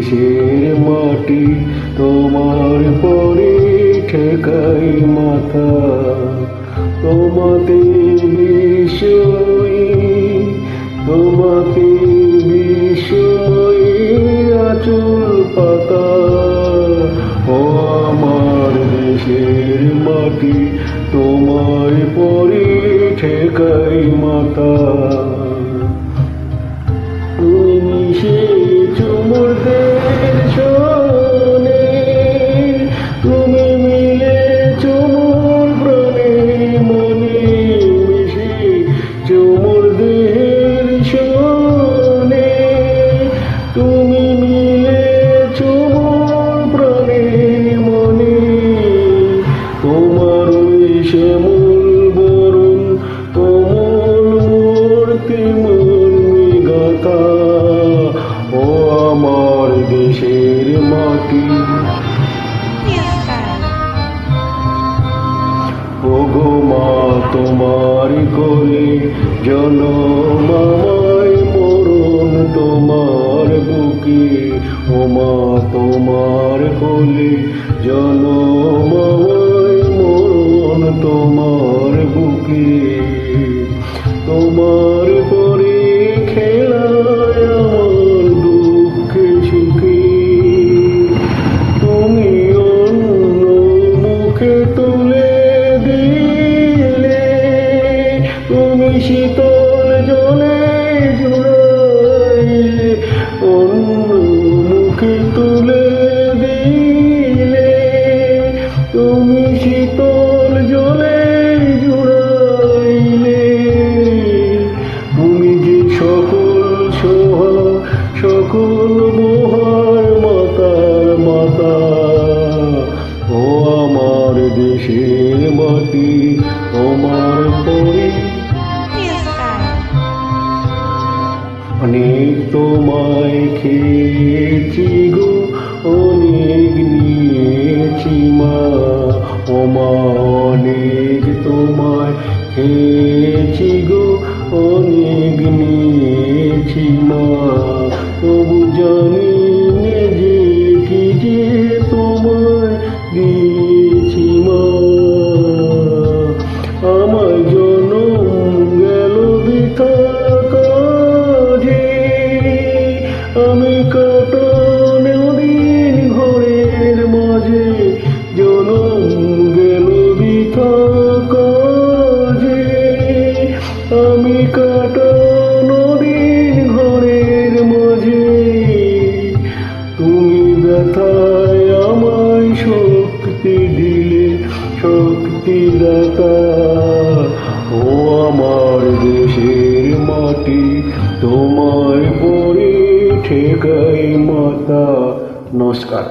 দেশের মাটি তোমার পরে ঠেকাই মাথা। তোমাতে বিষয় তোমাতে বিষয় আঁচল পাতা। ও আমার দেশের মাটি তোমার পরে ঠেকাই মাথা। তুমি মিশেছ মোদের সনে, তুমি মিলেছ মোর প্রাণে মনে। মিশেছ মোর দেহের সনে, তুমি মিলেছ মোর প্রাণে মনে। তোমার শ্যামল বরণ কমল মূর্তি মর্মে গাথা। ও আমার দেশের মাটি, ওগো মা তোমার কোলে জনম আমায় মরণ তোমার বুকে। ও মা তোমার কোলে জনম আমায় মরণ তোমার বুকে। তোমার পরে খেলায় আমার দুঃখে সুখে। তুমি অন্য মুখে তুলে দিলে, তুমি শীতল জলে জুড়াইলে। অন্য মুখে তুলে দিলে, তুমি শীতল জলে জুড়াইলে। তুমি যে সকল সোহা সকল মোহার মাতার মাতা। ও আমার দেশের মাটি তোমার পরে অনেক তোমায় খেয়েছি গো, অনেক নিয়েছি মা। ও মা অনেক তোমায় খেয়েছি গো, অনেক নিয়েছি মা। তবু জানি নে যে কি যে তোমায় দিয়েছি মা। আমার জনম গেল বৃথা কাজে, আমি কাটানো দিন ঘরের মাঝে। জনম গেল বৃথা কাজে, আমি কাটানো দিন ঘরের মাঝে। তুমি ব্যথায় আমায় শক্তি দিলে, শক্তি দাতা। ও আমার দেশের মাটি তোমায় পরে ঠেকাই মাথা। নমস্কার।